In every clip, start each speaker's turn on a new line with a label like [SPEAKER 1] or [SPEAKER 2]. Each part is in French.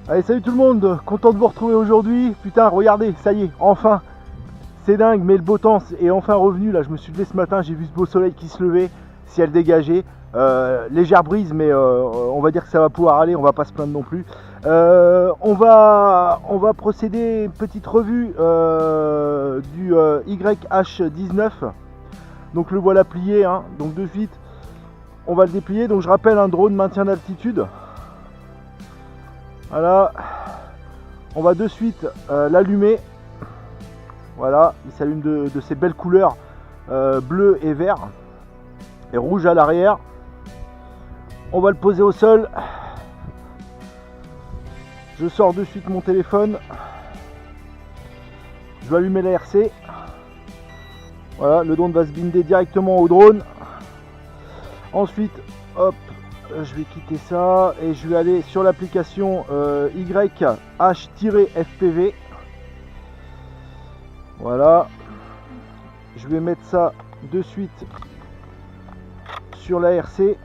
[SPEAKER 1] Allez, salut tout le monde, content de vous retrouver aujourd'hui. Putain, regardez, ça y est, enfin. C'est dingue, mais le beau temps est enfin revenu. Là, je me suis levé ce matin, j'ai vu ce beau soleil qui se levait, ciel dégagé. Légère brise, mais on va dire que ça va pouvoir aller, on va pas se plaindre non plus. On va procéder, une petite revue du YH19. Donc le voilà plié, hein. Donc de suite, on va le déplier. Donc je rappelle, un drone maintien d'altitude. Voilà, on va de suite l'allumer. Voilà, il s'allume de ces belles couleurs bleu et vert et rouge à l'arrière. On va le poser au sol. Je sors de suite mon téléphone. Je vais allumer la RC. Voilà, le drone va se binder directement au drone. Ensuite, hop, je vais quitter ça et je vais aller sur l'application YH-FPV. Voilà, je vais mettre ça de suite sur la RC.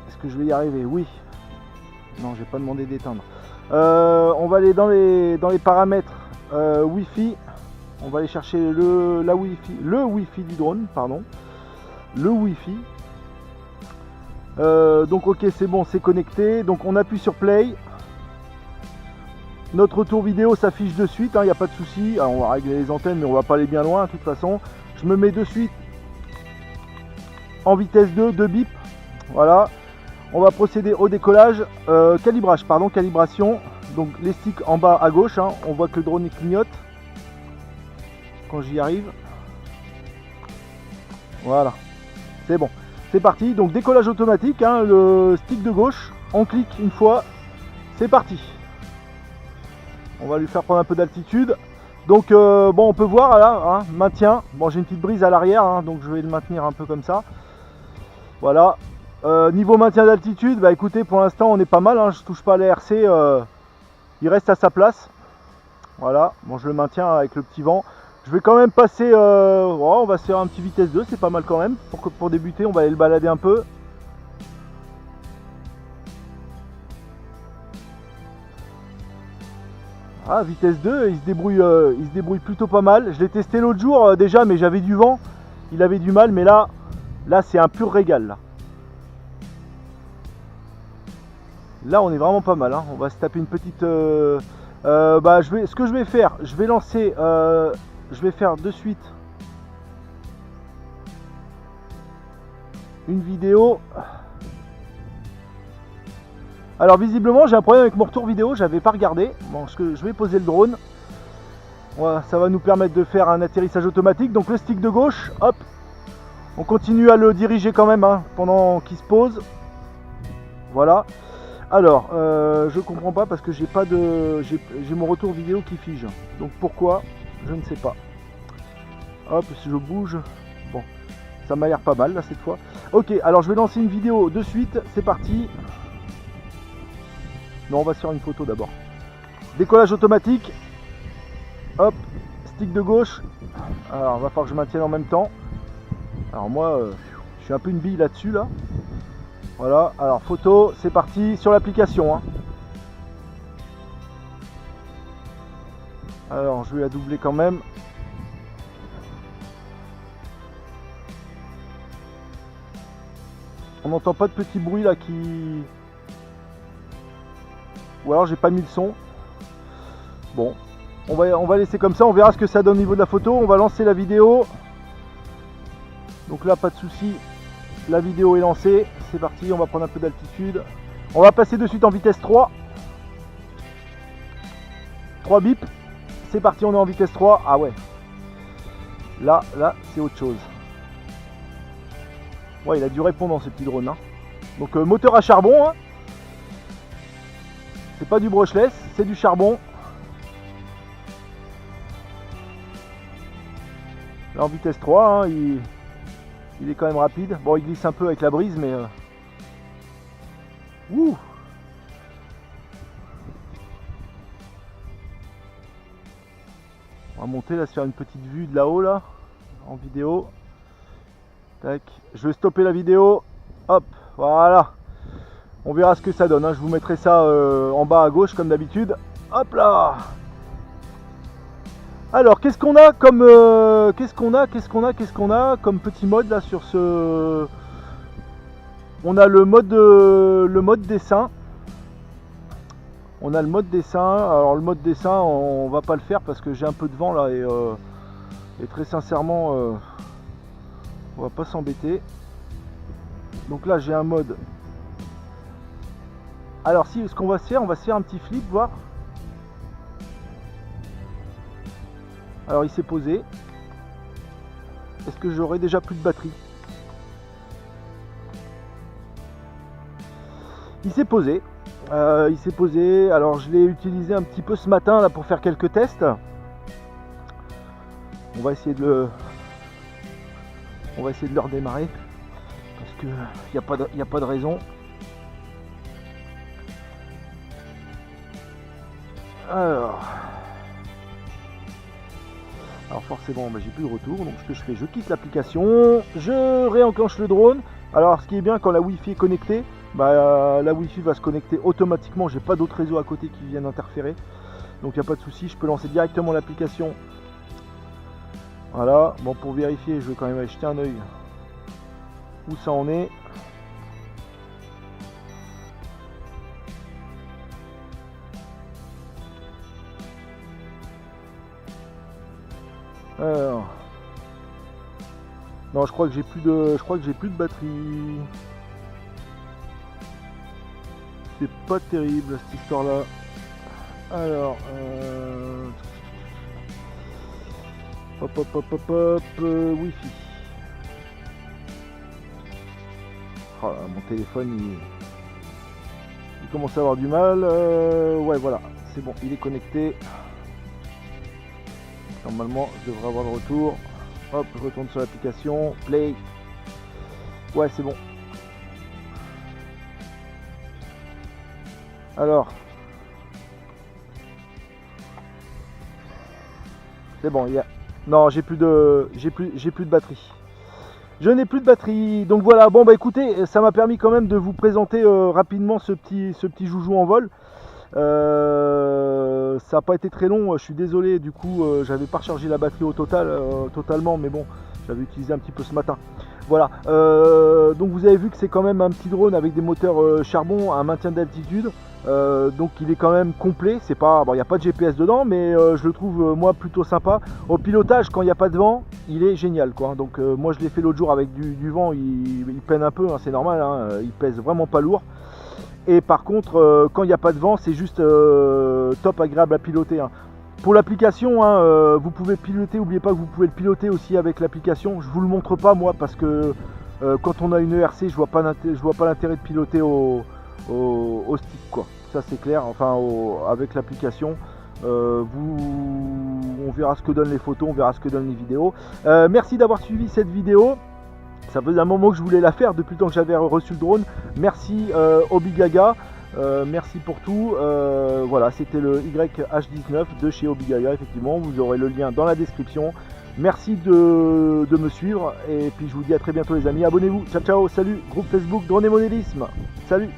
[SPEAKER 1] Est-ce que je vais y arriver? Oui. Non, je vais pas demandé d'éteindre. On va aller dans les paramètres Wi-Fi. On va aller chercher le Wi-Fi du drone, pardon. Le Wi-Fi. Donc ok, c'est bon, c'est connecté. Donc on appuie sur play. Notre retour vidéo s'affiche de suite, il n'y a pas de souci. Alors, on va régler les antennes, mais on va pas aller bien loin de toute façon. Je me mets de suite en vitesse 2 bip. Voilà. On va procéder au décollage. Calibration. Donc les sticks en bas à gauche, hein. On voit que le drone il clignote quand j'y arrive. Voilà, c'est bon. C'est parti, donc décollage automatique, hein, le stick de gauche, on clique une fois, c'est parti. On va lui faire prendre un peu d'altitude. Donc bon, on peut voir là, hein, maintien. Bon, j'ai une petite brise à l'arrière, hein, donc je vais le maintenir un peu comme ça. Voilà. Niveau maintien d'altitude, bah écoutez, pour l'instant on est pas mal, hein, je touche pas à la RC, il reste à sa place. Voilà, bon je le maintiens avec le petit vent. Je vais quand même passer, on va se faire un petit vitesse 2, c'est pas mal quand même. Pour débuter, on va aller le balader un peu. Ah, vitesse 2, il se débrouille plutôt pas mal. Je l'ai testé l'autre jour déjà, mais j'avais du vent. Il avait du mal, mais là c'est un pur régal. Là, on est vraiment pas mal, hein. On va se taper une petite... ce que je vais faire, je vais lancer... je vais faire de suite une vidéo. Alors visiblement j'ai un problème avec mon retour vidéo, j'avais pas regardé. Bon, je vais poser le drone. Voilà, ça va nous permettre de faire un atterrissage automatique. Donc le stick de gauche, hop, on continue à le diriger quand même, hein, pendant qu'il se pose. Voilà. Alors je comprends pas parce que j'ai mon retour vidéo qui fige. Donc pourquoi? Je ne sais pas. Hop, si je bouge, bon, ça m'a l'air pas mal là cette fois. Ok, alors je vais lancer une vidéo de suite, c'est parti. Non, on va se faire une photo d'abord. Décollage automatique. Hop, stick de gauche. Alors, il va falloir que je maintienne en même temps. Alors moi, je suis un peu une bille là-dessus là. Voilà, alors photo, c'est parti sur l'application, hein. Alors, je vais la doubler quand même. On n'entend pas de petits bruits là qui... Ou alors j'ai pas mis le son. Bon, on va laisser comme ça, on verra ce que ça donne au niveau de la photo. On va lancer la vidéo. Donc là, pas de souci, la vidéo est lancée. C'est parti, on va prendre un peu d'altitude. On va passer de suite en vitesse 3. 3 bips. C'est parti, on est en vitesse 3. Ah ouais. Là, c'est autre chose. Ouais, il a du répondant ce petit drone, hein. Donc moteur à charbon, hein. C'est pas du brushless, c'est du charbon. Là en vitesse 3, hein, il est quand même rapide. Bon, il glisse un peu avec la brise, mais ouh. On va monter là, se faire une petite vue de là-haut là, en vidéo. Tac. Je vais stopper la vidéo. Hop, voilà. On verra ce que ça donne, hein. Je vous mettrai ça en bas à gauche comme d'habitude. Hop là. Alors qu'est-ce qu'on a comme comme petit mode là sur ce. On a le mode dessin. On a le mode dessin. Alors le mode dessin, on va pas le faire parce que j'ai un peu de vent là et très sincèrement on va pas s'embêter. Donc là j'ai un mode. Alors si ce qu'on va se faire, on va se faire un petit flip, voir. Alors il s'est posé. Est-ce que j'aurai déjà plus de batterie? Il s'est posé. Alors je l'ai utilisé un petit peu ce matin là pour faire quelques tests. On va essayer de le redémarrer parce que il n'y a pas de raison. Alors forcément j'ai plus de retour, donc ce que je fais, je quitte l'application, je réenclenche le drone. Alors ce qui est bien, quand la Wi-Fi est connectée, la Wi-Fi va se connecter automatiquement, j'ai pas d'autres réseaux à côté qui viennent interférer, donc il n'y a pas de souci, je peux lancer directement l'application. Voilà, bon, pour vérifier, je vais quand même aller jeter un œil où ça en est. Alors, non, je crois que j'ai plus de batterie. C'est pas terrible cette histoire là. Alors Wi-Fi. Oh là, mon téléphone il commence à avoir du mal. Ouais, voilà, c'est bon, il est connecté. Normalement je devrais avoir le retour. Hop, je retourne sur l'application, play. Ouais, c'est bon. Alors c'est bon, non, j'ai plus de batterie. Je n'ai plus de batterie. Donc voilà, bon écoutez, ça m'a permis quand même de vous présenter rapidement ce petit joujou en vol. Ça n'a pas été très long, je suis désolé, du coup j'avais pas rechargé la batterie au total totalement, mais bon, j'avais utilisé un petit peu ce matin. Voilà, donc vous avez vu que c'est quand même un petit drone avec des moteurs charbon, un maintien d'altitude, donc il est quand même complet. C'est pas, bon, il n'y a pas de GPS dedans, mais je le trouve moi plutôt sympa. Au pilotage, quand il n'y a pas de vent, il est génial quoi. Donc moi je l'ai fait l'autre jour avec du vent, il peine un peu, hein, c'est normal, hein, il pèse vraiment pas lourd. Et par contre, quand il n'y a pas de vent, c'est juste top agréable à piloter, hein. Pour l'application, hein, vous pouvez piloter, n'oubliez pas que vous pouvez le piloter aussi avec l'application. Je vous le montre pas moi parce que quand on a une ERC, je vois pas l'intérêt de piloter au stick quoi. Ça c'est clair, enfin avec l'application. On verra ce que donnent les photos, on verra ce que donnent les vidéos. Merci d'avoir suivi cette vidéo. Ça faisait un moment que je voulais la faire depuis le temps que j'avais reçu le drone. Merci Obigaga, merci pour tout. Voilà, c'était le YH19 de chez Obigaga, effectivement. Vous aurez le lien dans la description. Merci de me suivre et puis je vous dis à très bientôt les amis. Abonnez-vous, ciao ciao, salut, groupe Facebook Drone et Modélisme, salut.